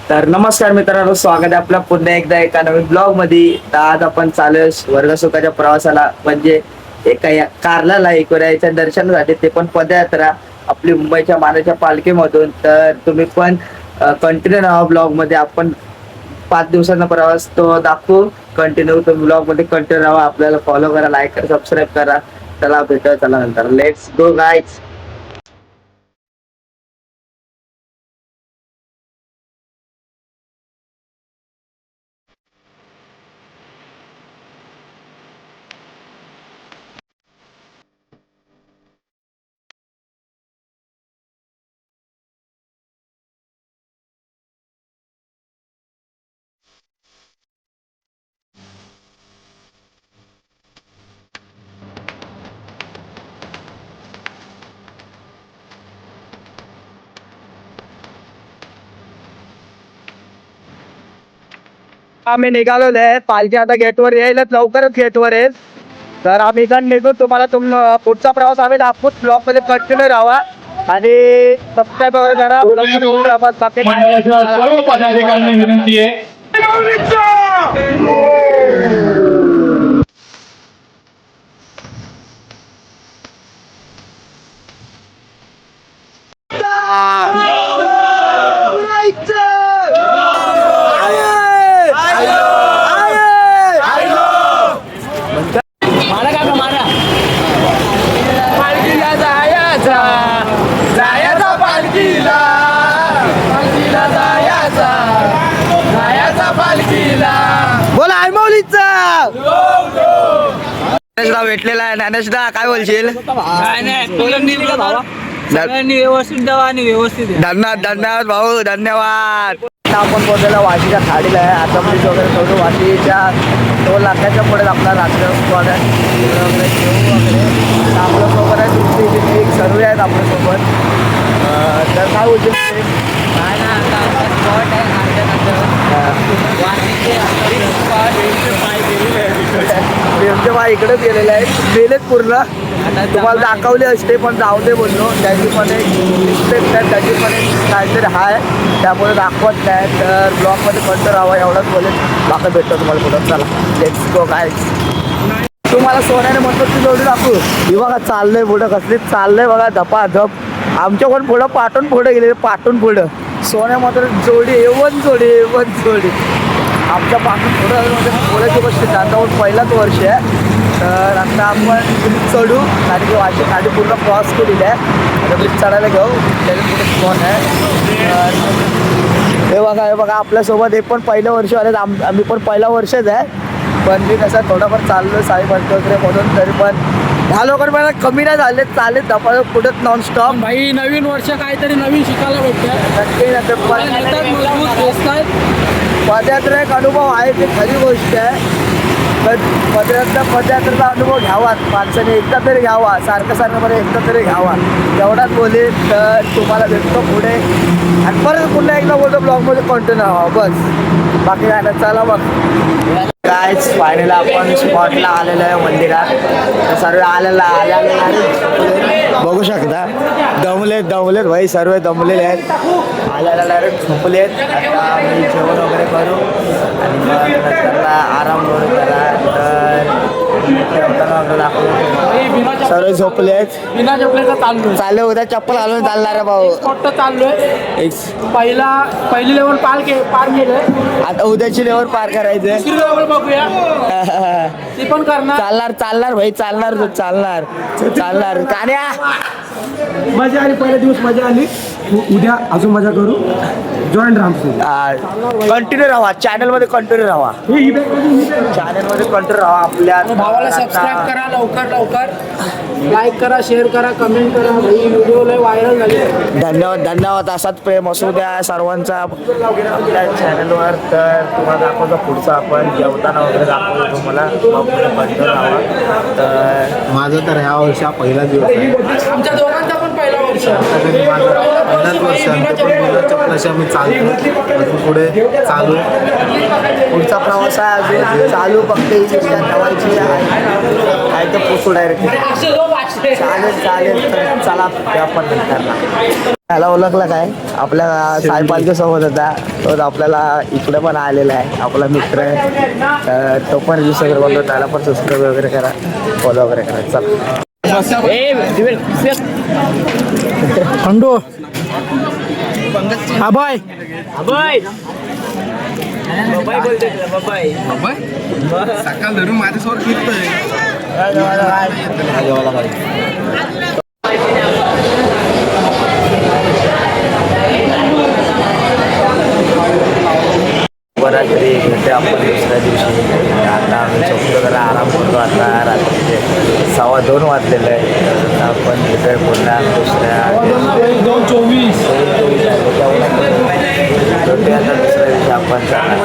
तर नमस्कार मित्रांनो, स्वागत आहे आपलं पुन्हा एकदा एका नवीन ब्लॉग मध्ये. तर आज आपण चालू वर्गसुखाच्या प्रवासाला, म्हणजे एका कारला एकविरायच्या दर्शनासाठी, ते पण पदयात्रा आपली मुंबईच्या मानाच्या पालखीमधून. तर तुम्ही पण कंटिन्यू राहा ब्लॉग मध्ये. आपण 5 दिवसांचा प्रवास तो दाखवू कंटिन्यू. तुम्ही ब्लॉग मध्ये कंटिन्यू राहा, आपल्याला फॉलो करा, लाईक करा, सबस्क्राईब करा. चला भेटूया, चला नंतर. Let's go guys. आम्ही निघालेलो आहे. पालखी आता गेटवर येईल, लवकरच गेटवर येईल. तर आम्ही इकडे निघू. तुम्हाला पुढचा प्रवास आम्ही दाखवू. ब्लॉग मध्ये कंटिन्यू राहा आणि सबस्क्राईब वगैरे करा. सर्व पदाधिकाऱ्यांना विनंती आहे. बोला आयमौलीचा भेटलेला आहे. ज्ञानेशदा काय बोलशील? धन्यवाद धन्यवाद भाऊ, धन्यवाद. आपण बोललेला वाशीच्या खाडीला आहे. आता ब्रिज वगैरे सोडू. वाशीच्या 2 लाखाच्या पुढे आपला रात्र स्पॉट आहे. वगैरे जेवू वगैरे. आपल्यासोबत आहे दुसरी एक सर्व आहेत आपल्यासोबत. तर काय बोलशील? काय ना, आता स्पॉट आहे इकडेच गेलेले आहेत. गेलेत पूर्ण. तुम्हाला दाखवले असते पण जाऊ दे बोललो. त्याची पण एक मिस्टेक आहे, त्याची पण एक काहीतरी आहे, त्यामुळे दाखवत नाही. तर ब्लॉगमध्ये कंटिन्यू राहावं एवढंच बोलेल. बाकी भेटतो तुम्हाला पुढं. चला लेट्स गो गाईज. तुम्हाला सोन्याने म्हणतो ती जोडी दाखवू. ही बघा चाललंय पुढं, कसली चाललंय बघा धपाधप. आमच्या पण पुढं पाठून पुढे गेले, पाठून पुढं. सोन्या मात्र जोडी एवन जोडी आमच्या पाठून पुढं. म्हणजे पुढे बसते दांडावर पहिलाच वर्ष आहे. तर आता आपण चढू, कारण की वाशी खाली पूर्ण क्रॉस केलेली आहे. आता ब्रिज चढायला घेऊ. त्याच्या पुढे स्पॉट आहे. तर हे बघा आपल्यासोबत हे पण पहिलं वर्ष आले. आम्ही पण पहिला वर्षच आहे. पण मी कसं थोडंफार चाललो साई म्हणतो वगैरे म्हणून. तरी पण ह्या लोकांना मला कमी नाही झाले, चालेल धपाल पुढेच नॉनस्टॉप. भाई नवीन वर्ष काहीतरी नवीन शिकायला भेटतं. पदयात्रा एक अनुभव आहे, ते खरी गोष्ट आहे. तर पदयात्रेचा अनुभव घ्यावा माणसाने, एकदा तरी घ्यावा. सारखं बरं एकदा तरी घ्यावा. एवढाच बोलेल. तर तुम्हाला भेटतो पुढे आणि परत पुन्हा एकदा बोलतो ब्लॉगमध्ये कंटिन्यू व्हावा बस. बाकी काय नाही. चला मग कायच फायनल आपण स्पॉटला आलेलो आहे मंदिरात. सर्व आलेला बघू शकता. दमलेत भाई, सर्व दमलेले आहेत. आल्याला डायरेक्ट झोपलेत. आता आम्ही जेवण वगैरे करू आणि मग नंतरला आराम करू. सर्व झोपले आहेत. बिना चपलेचा चालले. उद्या चप्पल घालून चालणार आहे भाऊ. स्पॉट चाललोय. पहिली लेवल पार केलं. आता उद्याची लेवल पार करायचं. दुसरी लेवल बघूया, ती पण करणार. चालणार भाई, चालणार. कान्या मजा आली. पहिला दिवस मजा आली. उद्या अजून मजा करू. जॉईन राहा, कंटिन्यू राहा. चॅनलमध्ये कंटिन्यू राहा. आपल्या भावाला सबस्क्राईब करा. लवकर लाईक करा, शेअर करा, कमेंट करा. व्हिडिओ लय व्हायरल झाले. धन्यवाद. असाच प्रेम असू द्या सर्वांचा आपल्या चॅनलवर. तर तुम्हाला दाखवतो पुढचा आपण जेवताना वगैरे दाखवतो तुम्हाला. तर माझं तर ह्या वर्षा पहिला दिवस आहे. आमच्या दोघांचा पण पहिला वर्ष. आता तरी माझं 15 वर्ष आमच्या पण मुलाच्या प्लस आम्ही चालतो अजून पुढे चालू पुढचा प्रवास आहे अजून चालू फक्त ही रिक्षा ठेवायची आहे काय तर पोचू डायरेक्ट चालेल तर चला आपण नंतरला त्याला ओळखला काय आपल्या सायपालच्या सोबत होता तो आपल्याला इकडे पण आलेला आहे आपला मित्र आहे तो पण रील्स बोलतो त्याला पण सबस्क्राईब वगैरे करा फॉलो वगैरे करा चला खंडू अभय सकाळ धरून माझ्यासोबत फिरतोय रात्री भेटे आपण दुसऱ्या दिवशी आता आम्ही झोपतो जरा आराम करतो आता रात्रीचे 2:15 वाजलेलं आहे आपण भेटूया पुन्हा दुसऱ्या 2:24 आता दुसऱ्या दिवशी आपण जाणार